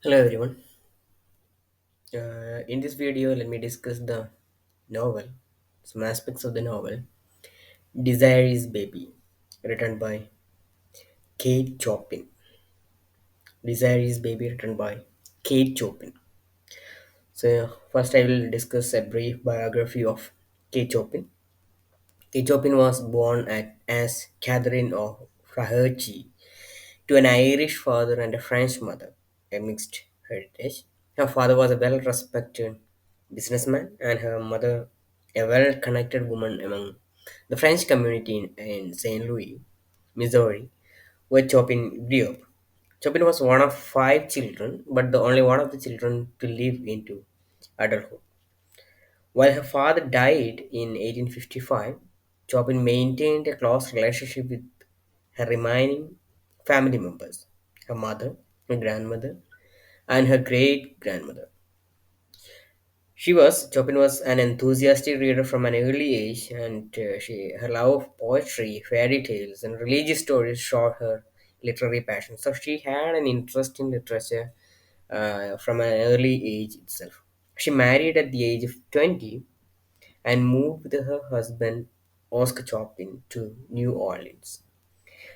Hello everyone. In this video, let me discuss the novel, some aspects of the novel, Desiree's Baby, written by Kate Chopin. Desiree's Baby, written by Kate Chopin. So, first, I will discuss a brief biography of Kate Chopin. Kate Chopin was born as Catherine of Flaherty to an Irish father and a French mother, a mixed heritage. Her father was a well respected businessman, and her mother a well connected woman among the French community in St. Louis, Missouri, where Chopin grew up. Chopin was one of five children, but the only one of the children to live into adulthood. While her father died in 1855, Chopin maintained a close relationship with her remaining family members, her mother, her grandmother, and her great grandmother. Chopin was an enthusiastic reader from an early age, and her love of poetry, fairy tales, and religious stories showed her literary passion. So she had an interest in literature from an early age itself. She married at the age of 20 and moved with her husband Oscar Chopin to New Orleans.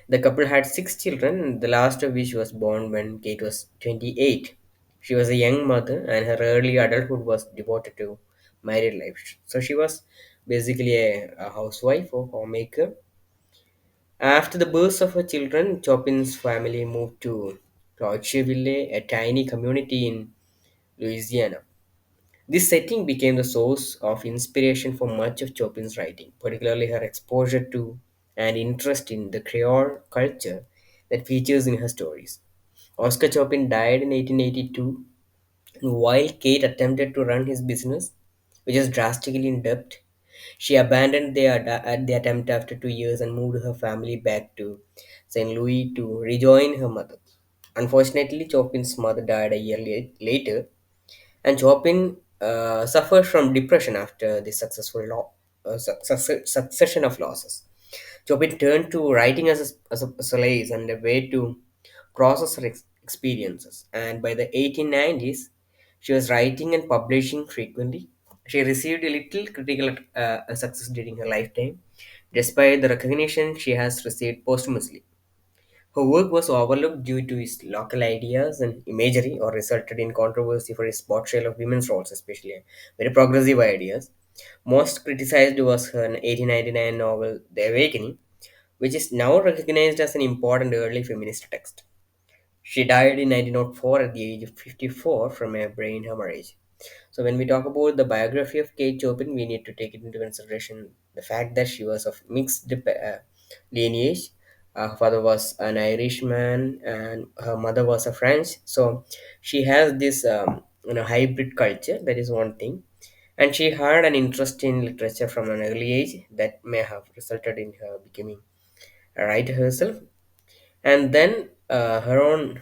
The couple had six children, the last of which was born when Kate was 28. She was a young mother, and her early adulthood was devoted to married life. So she was basically a housewife or homemaker. After the birth of her children, Chopin's family moved to Cloutierville, a tiny community in Louisiana. This setting became the source of inspiration for much of Chopin's writing, particularly her exposure to and interest in the Creole culture that features in her stories. Oscar Chopin died in 1882, and while Kate attempted to run his business, which was drastically in debt. She abandoned the attempt after 2 years and moved her family back to St. Louis to rejoin her mother. Unfortunately, Chopin's mother died a year later, and Chopin suffered from depression after the succession of losses. Chopin turned to writing as a solace and a way to process her experiences. And by the 1890s, she was writing and publishing frequently. She received a little critical success during her lifetime, despite the recognition she has received posthumously. Her work was overlooked due to its local ideas and imagery, or resulted in controversy for its portrayal of women's roles, especially very progressive ideas. Most criticized was her 1899 novel The Awakening, which is now recognized as an important early feminist text. She died in 1904 at the age of 54 from a brain hemorrhage. So, when we talk about the biography of Kate Chopin, we need to take it into consideration the fact that she was of mixed lineage. Her father was an Irishman and her mother was a French. So, she has this hybrid culture. That is one thing. And she had an interest in literature from an early age that may have resulted in her becoming a writer herself. And then her own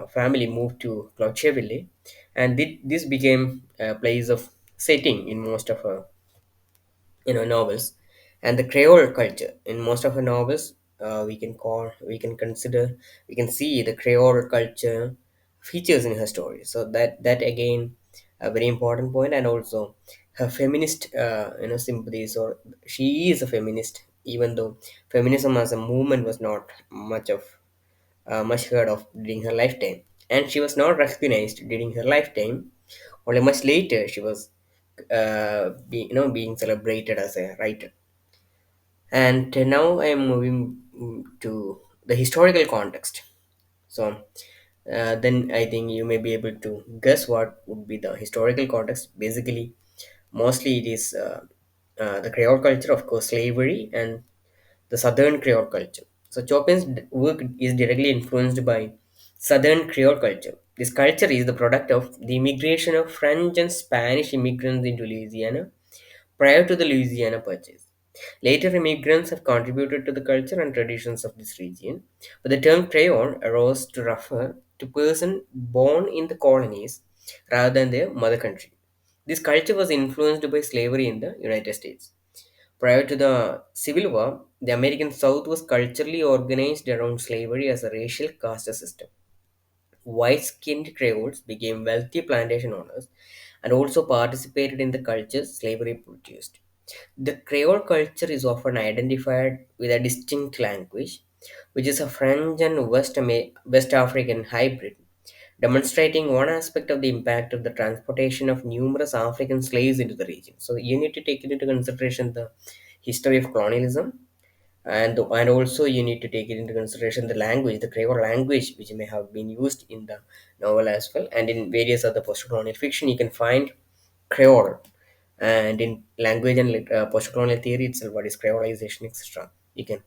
family moved to Cloutierville, and this became a place of setting in most of her novels. And the Creole culture in most of her novels, we can see the Creole culture features in her story. So that again a very important point. And also her feminist sympathies, or she is a feminist, even though feminism as a movement was not much heard of during her lifetime, and she was not recognized during her lifetime. Only much later she was being celebrated as a writer. And now I am moving to the historical context. So then I think you may be able to guess what would be the historical context. Basically, mostly it is the Creole culture, of course, slavery, and the Southern Creole culture. So Chopin's work is directly influenced by Southern Creole culture. This culture is the product of the immigration of French and Spanish immigrants into Louisiana prior to the Louisiana Purchase. Later immigrants have contributed to the culture and traditions of this region, but the term Creole arose to refer to person born in the colonies rather than their mother country. This culture was influenced by slavery in the United States. Prior to the Civil War, the American South was culturally organized around slavery as a racial caste system. White skinned Creoles became wealthy plantation owners and also participated in the cultures slavery produced. The Creole culture is often identified with a distinct language, which is a French and West African hybrid, demonstrating one aspect of the impact of the transportation of numerous African slaves into the region. So you need to take into consideration the history of colonialism, and also you need to take it into consideration the language, the Creole language, which may have been used in the novel as well, and in various other post-colonial fiction you can find Creole, and in language and post-colonial theory itself, what is Creolization, etc. You can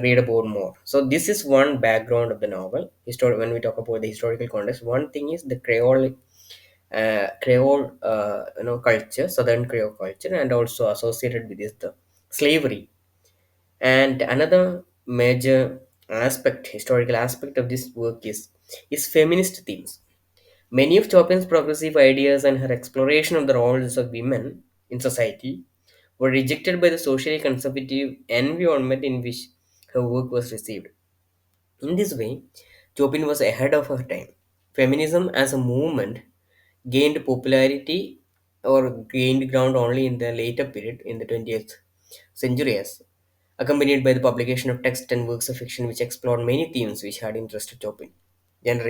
read about more. So this is one background of the novel. When we talk about the historical context, one thing is the Creole culture, Southern Creole culture, and also associated with this the slavery. And another major historical aspect of this work is feminist themes. Many of Chopin's progressive ideas and her exploration of the roles of women in society were rejected by the socially conservative environment in which her work was received. In this way, Chopin was ahead of her time. Feminism as a movement gained popularity or gained ground only in the later period in the 20th century, accompanied by the publication of texts and works of fiction which explored many themes which had interested Chopin: gender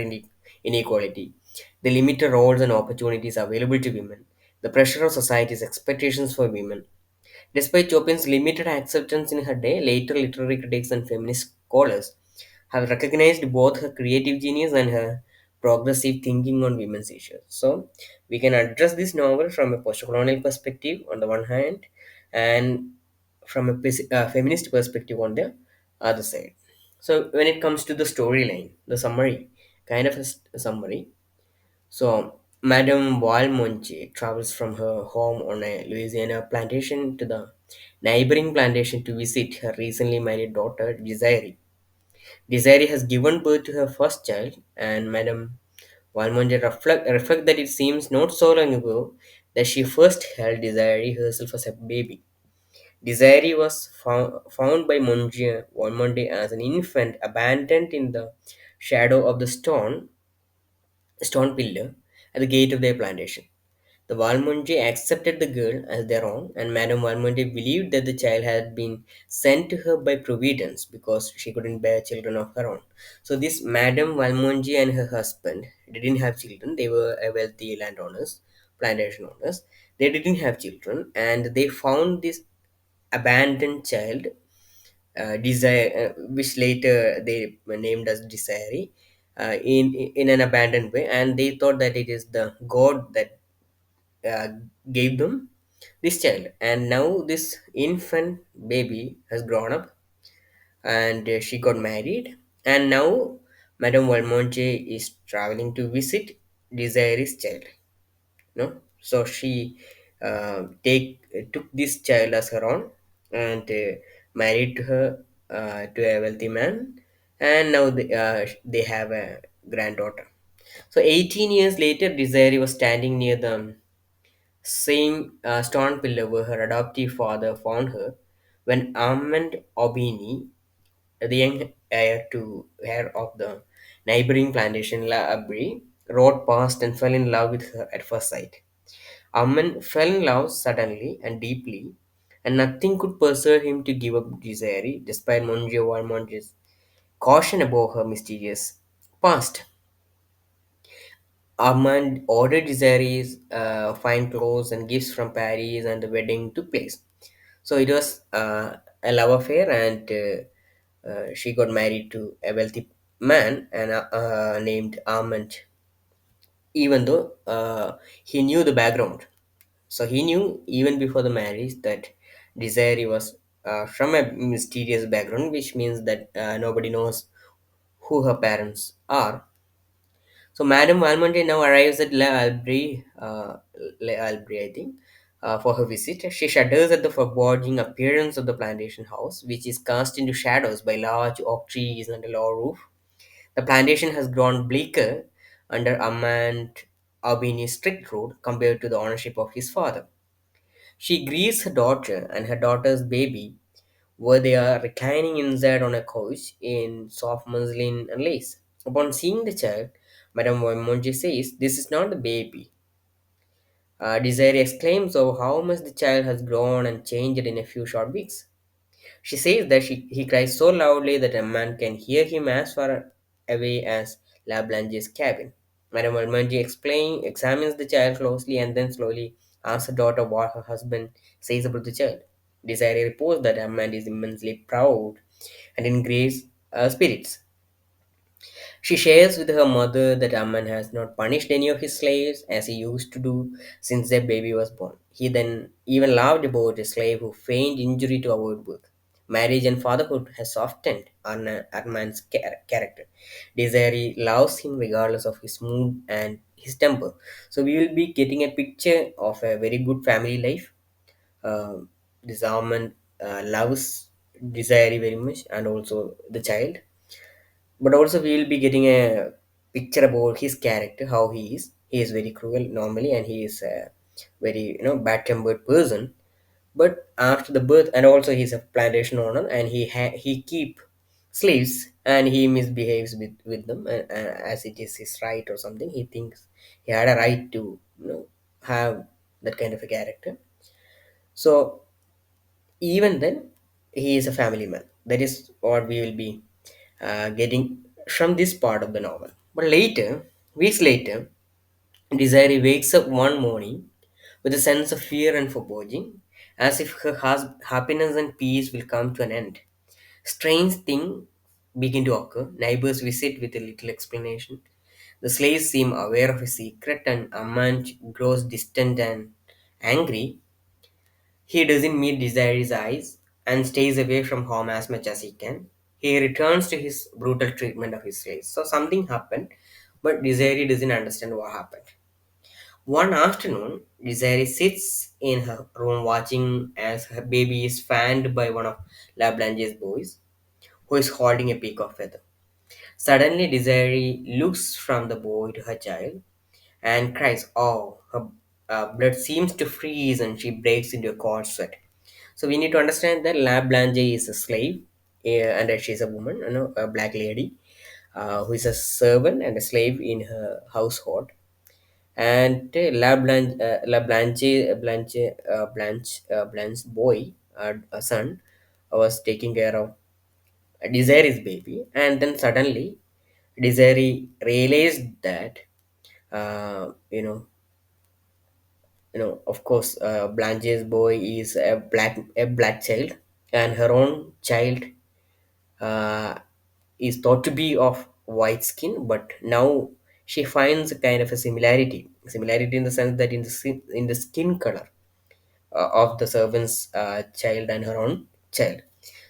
inequality, the limited roles and opportunities available to women, the pressure of society's expectations for women. Despite Chopin's limited acceptance in her day, later literary critics and feminist scholars have recognized both her creative genius and her progressive thinking on women's issues. So, we can address this novel from a post-colonial perspective on the one hand, and from a feminist perspective on the other side. So, when it comes to the storyline, the summary, kind of a summary, so, Madame Valmonte travels from her home on a Louisiana plantation to the neighboring plantation to visit her recently married daughter, Desiree. Desiree has given birth to her first child, and Madame Valmonte reflect that it seems not so long ago that she first held Desiree herself as a baby. Desiree was found by Monsieur Valmonte as an infant abandoned in the shadow of the stone pillar at the gate of their plantation. The Valmonte accepted the girl as their own, and Madame Valmonte believed that the child had been sent to her by Providence because she couldn't bear children of her own. So this Madame Valmonte and her husband didn't have children. They were a wealthy landowners, plantation owners. They didn't have children, and they found this abandoned child, which later they named as Desiree, in an abandoned way, and they thought that it is the God that uh, gave them this child. And now this infant baby has grown up, and she got married, and now Madame Valmonte is traveling to visit Desiree's child. No, so she take took this child as her own, and married to her, to a wealthy man, and now they have a granddaughter. So 18 years later, Desiree was standing near the same stone pillar where her adoptive father found her when Armand Aubigny, the young heir of the neighboring plantation La Abri, rode past and fell in love with her at first sight. Armand fell in love suddenly and deeply, and nothing could persuade him to give up Desiree, despite Monsieur Valmont's caution about her mysterious past. Armand ordered Desiree's fine clothes and gifts from Paris, and the wedding took place. So it was a love affair, and she got married to a wealthy man and named Armand. Even though he knew the background, so he knew even before the marriage that Desiree was from a mysterious background, which means that nobody knows who her parents are. So Madame Valmonte now arrives at Le Albrie, I think, for her visit. She shudders at the foreboding appearance of the plantation house, which is cast into shadows by large oak trees and a low roof. The plantation has grown bleaker under Armand Aubigny's strict rule compared to the ownership of his father. She grieves her daughter and her daughter's baby, where they are reclining inside on a couch in soft muslin and lace. Upon seeing the child, Madame Monji says, "This is not the baby." Desiree exclaims of how much the child has grown and changed in a few short weeks. She says that he cries so loudly that a man can hear him as far away as La Blanche's cabin. Madame Almanji examines the child closely and then slowly asks her daughter what her husband says about the child. Desiree reports that Armand is immensely proud and in great spirits. She shares with her mother that Amman has not punished any of his slaves as he used to do since their baby was born. He then even laughed about a slave who feigned injury to avoid work. Marriage and fatherhood has softened Armand's character. Desiree loves him regardless of his mood and his temper. So we will be getting a picture of a very good family life. Uh, this Armand loves Desiree very much and also the child, but also we will be getting a picture about his character, how he is very cruel normally, and he is a very bad tempered person. But after the birth, and also he's a plantation owner, and he keep slaves, and he misbehaves with them, as it is his right or something. He thinks he had a right to have that kind of a character. So even then, he is a family man. That is what we will be getting from this part of the novel. But later, weeks later, Desiree wakes up one morning with a sense of fear and foreboding, as if her happiness and peace will come to an end. Strange things begin to occur. Neighbors visit with a little explanation. The slaves seem aware of a secret, and Amanj grows distant and angry. He doesn't meet Desiree's eyes and stays away from home as much as he can. He returns to his brutal treatment of his slaves. So something happened, but Desiree doesn't understand what happened. One afternoon, Desiree sits in her room watching as her baby is fanned by one of La Blanche's boys, who is holding a peacock feather. Suddenly, Desiree looks from the boy to her child and cries, "Oh!" Her blood seems to freeze and she breaks into a cold sweat. So we need to understand that La Blanche is a slave, and that she's a woman, a black lady, who is a servant and a slave in her household. And Blanche's boy, a son, was taking care of Desiree's baby, and then suddenly Desiree realized that, uh, you know, of course, Blanche's boy is a black child, and her own child uh, is thought to be of white skin, but now she finds a kind of a similarity in the sense that in the skin color of the servant's child and her own child.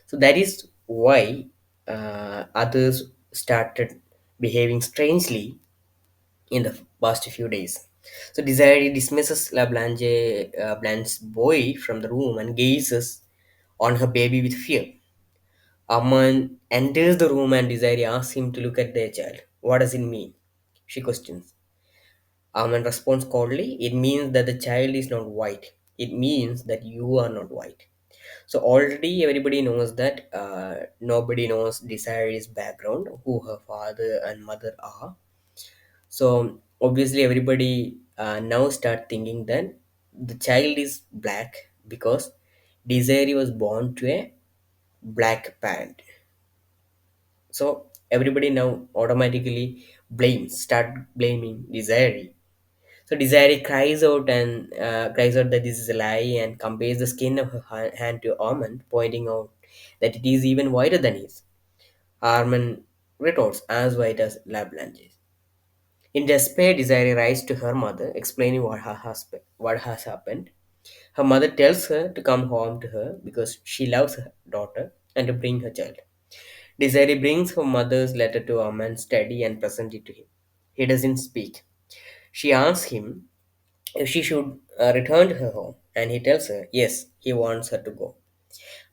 So that is why others started behaving strangely in the past few days. So Desiree dismisses Blanche's boy from the room and gazes on her baby with fear. Aman enters the room and Desiree asks him to look at their child. "What does it mean?" she questions. Aman responds coldly, "It means that the child is not white. It means that you are not white." So already everybody knows that nobody knows Desiree's background, who her father and mother are. So obviously everybody now start thinking that the child is black because Desiree was born to a black parent. So everybody now automatically start blaming Desiree. So Desiree cries out that this is a lie and compares the skin of her hand to Armand, pointing out that it is even whiter than his. Armand retorts, "As white as La Blanche's." In despair, Desiree writes to her mother, explaining what has happened. Her mother tells her to come home to her because she loves her daughter and to bring her child. Desiree brings her mother's letter to Armand steady and presents it to him. He doesn't speak. She asks him if she should return to her home, and he tells her yes, he wants her to go.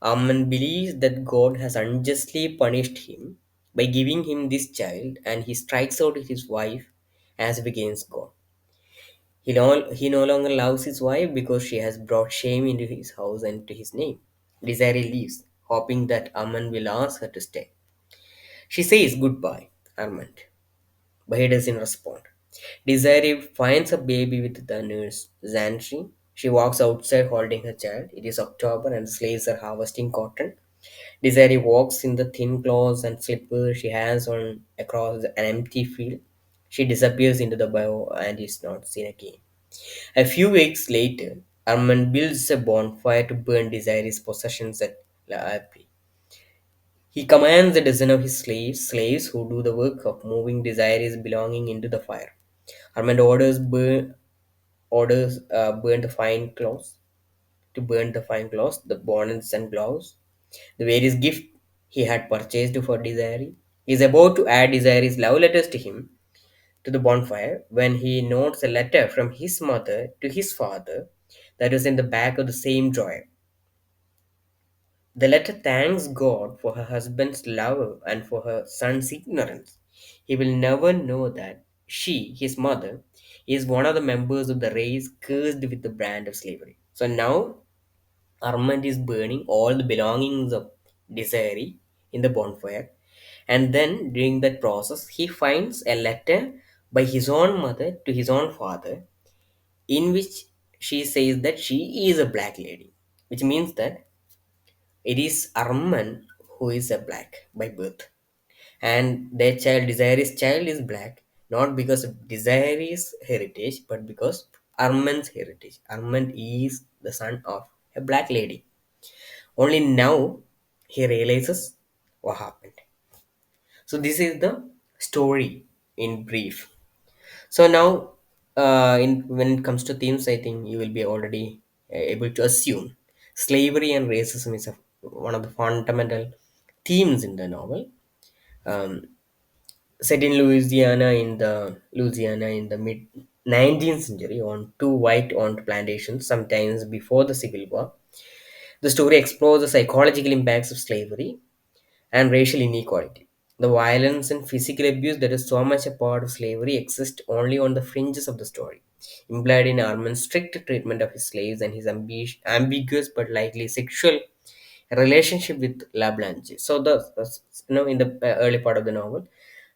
Armand believes that God has unjustly punished him by giving him this child, and he strikes out at his wife as if against God. He no longer loves his wife because she has brought shame into his house and to his name. Desiree leaves, hoping that Armand will ask her to stay. She says goodbye, Armand. but he doesn't respond. Desiree finds a baby with the nurse, Zantri. She walks outside holding her child. It is October and slaves are harvesting cotton. Desiree walks in the thin clothes and slippers she has on across an empty field. She disappears into the bio and is not seen again. A few weeks later, Armand builds a bonfire to burn Desiree's possessions at La Havre. He commands a dozen of his slaves who do the work of moving Desiree's belonging into the fire. Armand orders burn the fine clothes to burn the fine clothes, the bonnets and gloves, the various gifts he had purchased for Desiree. He is about to add Desiree's love letters to him to the bonfire when he notes a letter from his mother to his father that was in the back of the same drawer. The letter thanks God for her husband's love and for her son's ignorance. He will never know that she, his mother, is one of the members of the race cursed with the brand of slavery. So now Armand is burning all the belongings of Desiree in the bonfire, and then during that process, he finds a letter by his own mother to his own father in which she says that she is a black lady, which means that it is Arman who is a black by birth, and their child, Desiree's child, is black not because of Desiree's heritage, but because Arman's heritage. Armand is the son of a black lady. Only now he realizes what happened. So this is the story in brief. So now, when it comes to themes, I think you will be already able to assume slavery and racism is one of the fundamental themes in the novel. Um, Set in Louisiana in the mid 19th century on two white-owned plantations, sometimes before the Civil War, the story explores the psychological impacts of slavery and racial inequality. The violence and physical abuse that is so much a part of slavery exists only on the fringes of the story, implied in Armand's strict treatment of his slaves and his ambiguous but likely sexual relationship with La Blanche. So in the early part of the novel,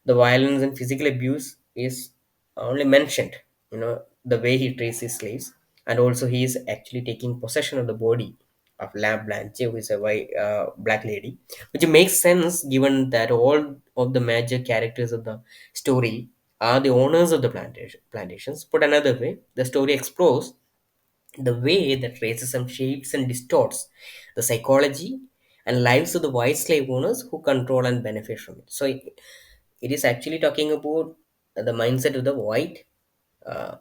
the violence and physical abuse is only mentioned. The way he treats his slaves, and also he is actually taking possession of the body of La Blanche, who is a black lady, which makes sense given that all of the major characters of the story are the owners of the plantations. Put another way, the story explores the way that racism shapes and distorts the psychology and lives of the white slave owners who control and benefit from it. So it is actually talking about the mindset of the white uh,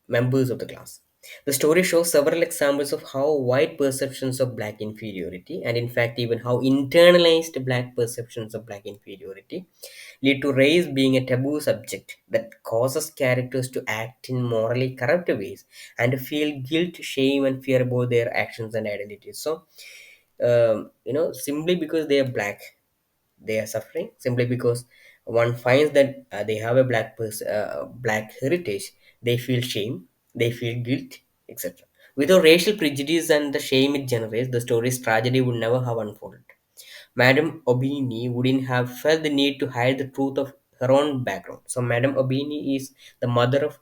members of the class. The story shows several examples of how white perceptions of black inferiority, and in fact, even how internalized black perceptions of black inferiority, lead to race being a taboo subject that causes characters to act in morally corrupt ways and to feel guilt, shame, and fear about their actions and identities. So, simply because they are black, they are suffering simply because one finds that they have a black heritage. They feel shame, they feel guilt, etc. Without racial prejudice and the shame it generates, the story's tragedy would never have unfolded. Madame Aubigny wouldn't have felt the need to hide the truth of her own background. So Madame Aubigny is the mother of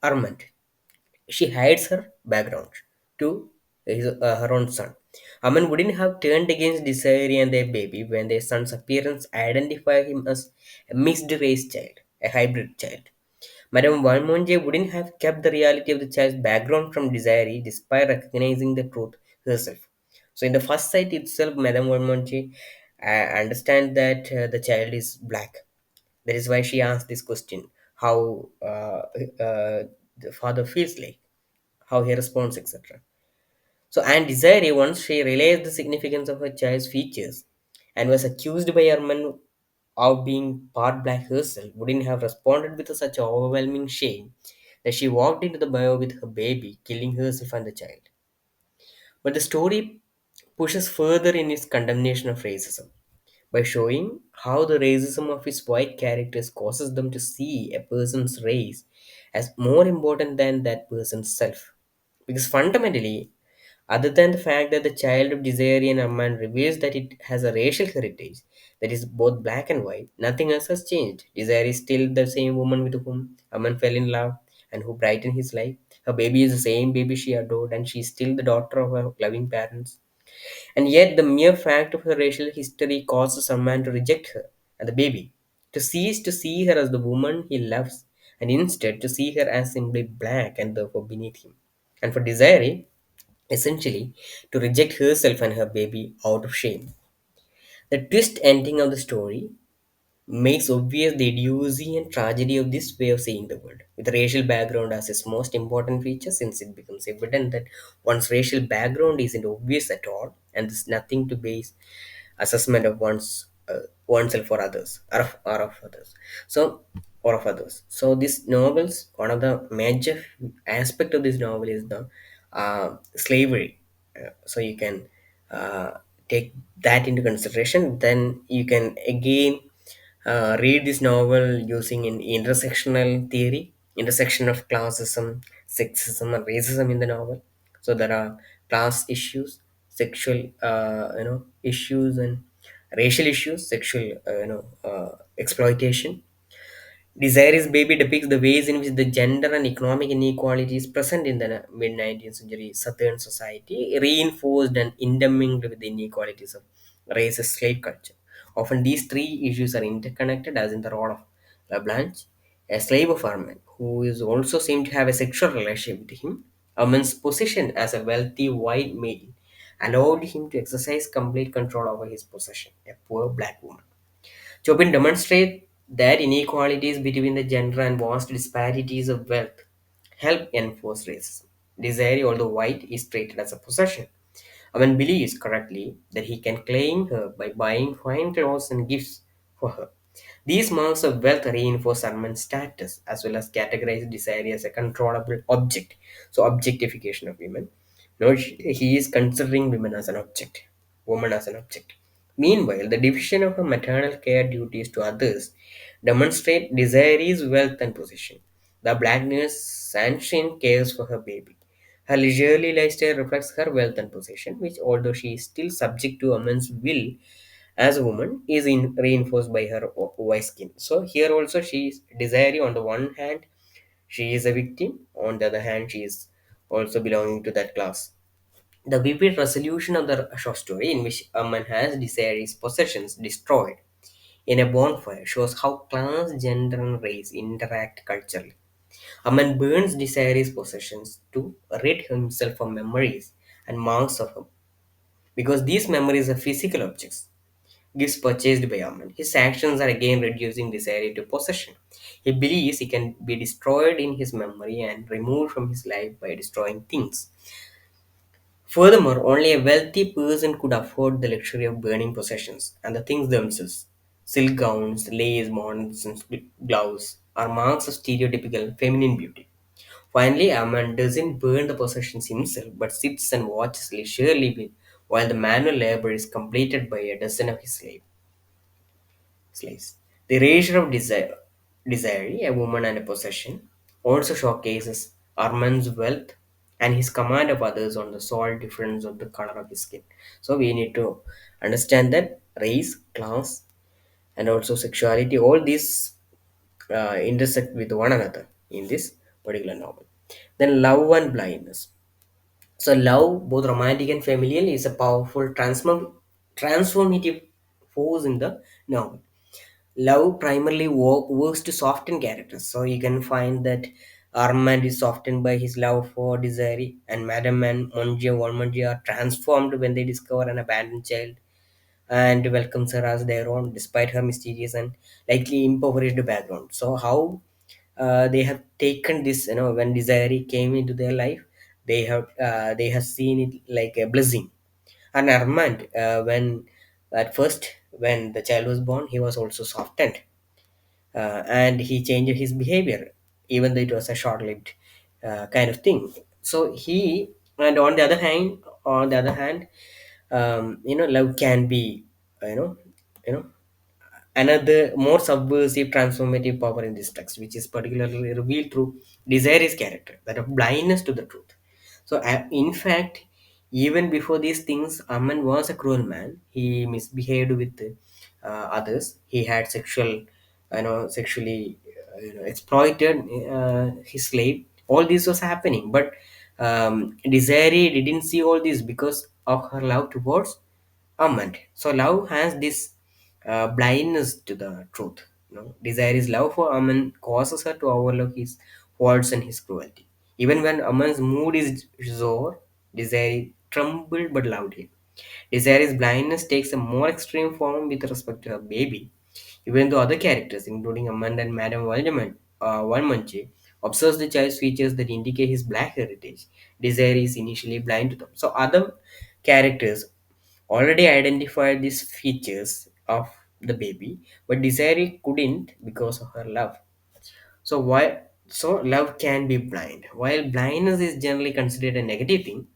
Armand. She hides her background to her own son. Aman wouldn't have turned against Desiree and their baby when their son's appearance identified him as a mixed race child, a hybrid child. Madame Valmonje wouldn't have kept the reality of the child's background from Desiree despite recognizing the truth herself. So, in the first sight itself, Madame Valmonje understands that the child is black. That is why she asked this question: how the father feels like, how he responds, etc. So, and Desiree, once she realized the significance of her child's features and was accused by Armand of being part black herself, wouldn't have responded with such overwhelming shame that she walked into the bio with her baby, killing herself and the child. But the story pushes further in its condemnation of racism by showing how the racism of its white characters causes them to see a person's race as more important than that person's self. Because fundamentally, other than the fact that the child of Desiree and Armand reveals that it has a racial heritage, that is both black and white. Nothing else has changed. Desire is still the same woman with whom Aman fell in love and who brightened his life. Her baby is the same baby she adored, and she is still the daughter of her loving parents. And yet, the mere fact of her racial history causes some man to reject her and the baby, to cease to see her as the woman he loves, and instead to see her as simply black and therefore beneath him. And for Desiree, essentially, to reject herself and her baby out of shame. The twist ending of the story makes obvious the idiocy and tragedy of this way of seeing the world, with racial background as its most important feature, since it becomes evident that one's racial background isn't obvious at all, and there's nothing to base assessment of oneself or others, or of others. So, or of others. So, this novels, one of the major aspect of this novel is the slavery. So you can uh, take that into consideration. Then you can again read this novel using an intersectional theory, intersection of classism, sexism, and racism in the novel. So there are class issues, sexual, issues, and racial issues, sexual, exploitation. Desirous Baby depicts the ways in which the gender and economic inequalities present in the mid 19th century Southern society, reinforced and intermingled with the inequalities of racist slave culture. Often these three issues are interconnected, as in the role of La Blanche, a slave of Armand, who is also seen to have a sexual relationship with him. Armand's position as a wealthy white male allowed him to exercise complete control over his possession, a poor black woman. Chopin demonstrates that inequalities between the gender and vast disparities of wealth help enforce racism. Desiree, although white, is treated as a possession. Aman believes correctly that he can claim her by buying fine clothes and gifts for her. These marks of wealth reinforce Armand's status as well as categorize Desiree as a controllable object. So, objectification of women. No, he is considering women as an object, woman as an object. Meanwhile, the division of her maternal care duties to others demonstrate Desiree's wealth and position. The black nurse Sanchin cares for her baby. Her leisurely lifestyle reflects her wealth and possession, which, although she is still subject to a man's will as a woman, is reinforced by her white skin. So here also she is Desiree. On the one hand, she is a victim. On the other hand, she is also belonging to that class. The vivid resolution of the short story, in which a man has Desiree's possessions destroyed in a bonfire, shows how class, gender, and race interact culturally. A man burns Desiree's possessions to rid himself of memories and marks of him. Because these memories are physical objects, gifts purchased by Aman, his actions are again reducing Desiree to possession. He believes he can be destroyed in his memory and removed from his life by destroying things. Furthermore, only a wealthy person could afford the luxury of burning possessions, and the things themselves, silk gowns, lace, mounts, and gloves, are marks of stereotypical feminine beauty. Finally, Aman doesn't burn the possessions himself, but sits and watches leisurely while the manual labor is completed by a dozen of his slaves. The erasure of desire, a woman and a possession, also showcases Armand's wealth and his command of others on the sole difference of the color of his skin. So we need to understand that race, class, and also sexuality, all these intersect with one another in this particular novel. Then love and blindness. So love, both romantic and familial, is a powerful transformative force in the novel. Love primarily works to soften characters. So you can find that Armand is softened by his love for Desiree, and Madame and Monji are transformed when they discover an abandoned child and welcomes her as their own, despite her mysterious and likely impoverished background. So how they have taken this, when Desiree came into their life, they have seen it like a blessing. And Armand, when at first when the child was born, he was also softened, and he changed his behavior, even though it was a short-lived kind of thing. So he, and on the other hand, love can be, you know, you know, another more subversive transformative power in this text, which is particularly revealed through Desire's character, that of blindness to the truth. So, in fact, even before these things, Aman was a cruel man. He misbehaved with others. He had sexually exploited his slave. All this was happening, but Desiree didn't see all this because of her love towards Armand. So love has this blindness to the truth. Desire's love for Armand causes her to overlook his faults and his cruelty. Even when Armand's mood is sore, Desire trembled but loved him. Desire's blindness takes a more extreme form with respect to her baby. Even though other characters, including Amanda and Madame Valmanche, observes the child's features that indicate his black heritage, Desire is initially blind to them. So other characters already identified these features of the baby, but Desire couldn't because of her love. So love can be blind. While blindness is generally considered a negative thing,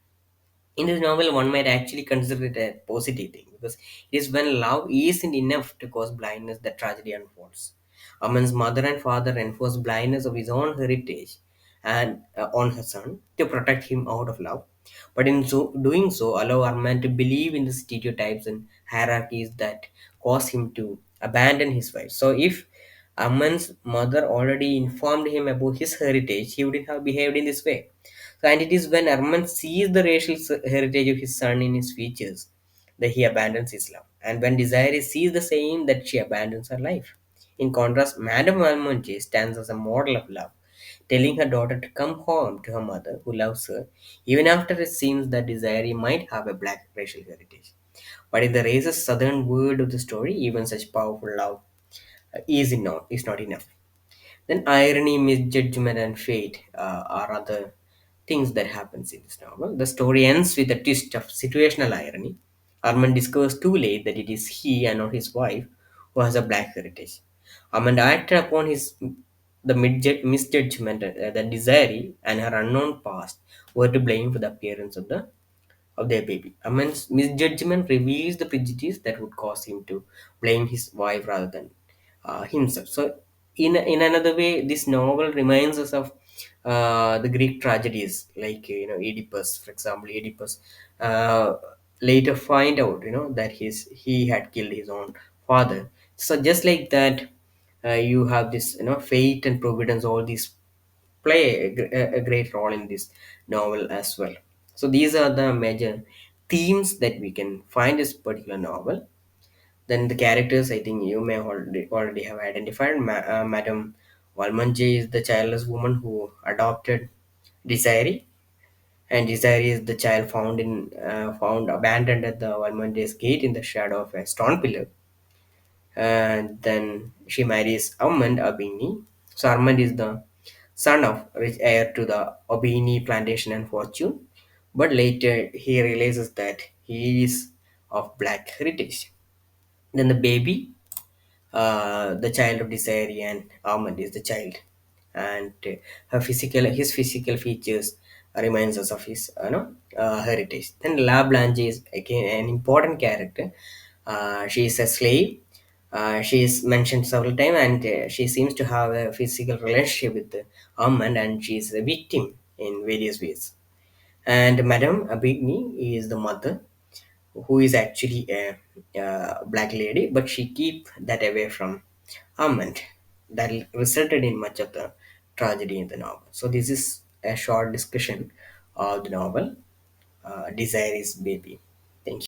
in this novel one might actually consider it a positive thing because it is when love isn't enough to cause blindness that tragedy unfolds. Aman's mother and father enforce blindness of his own heritage and on her son to protect him out of love, but in doing so allow Armand to believe in the stereotypes and hierarchies that cause him to abandon his wife. So if Aman's mother already informed him about his heritage, he wouldn't have behaved in this way. So, and it is when Armand sees the racial heritage of his son in his features that he abandons his love. And when Desiree sees the same, that she abandons her life. In contrast, Madame Valmont stands as a model of love, telling her daughter to come home to her mother, who loves her, even after it seems that Desiree might have a black racial heritage. But in the racist southern word of the story, even such powerful love is not enough. Then irony, misjudgment, and fate are other things that happens in this novel. The story ends with a twist of situational irony. Armand discovers too late that it is he and not his wife who has a black heritage. Armand acted upon his the misjudgment that Desiree and her unknown past were to blame for the appearance of their baby. Armand's misjudgment reveals the prejudice that would cause him to blame his wife rather than himself. So, in another way, this novel reminds us of the Greek tragedies, like Oedipus, for example. Oedipus uh, later find out, that he had killed his own father. So, just like that, you have this, fate and providence. All these play a great role in this novel as well. So these are the major themes that we can find this particular novel. Then the characters, I think you may already have identified. Madame Valmanje is the childless woman who adopted Desiree, and Desiree is the child found abandoned at the Valmanje's gate in the shadow of a stone pillar. And then she marries Armand Aubigny. So Armand is the son of rich heir to the Aubigny plantation and fortune, but later he realizes that he is of black heritage. Then the baby, the child of Desire and Armand is the child, and his physical features reminds us of his heritage. Then La Blanche is again an important character. She is a slave. She is mentioned several times, and she seems to have a physical relationship with Armand, and she is a victim in various ways. And Madame Aubigny is the mother, who is actually a black lady, but she keep that away from Armand. That resulted in much of the tragedy in the novel. So this is a short discussion of the novel, Desire is Baby. Thank you.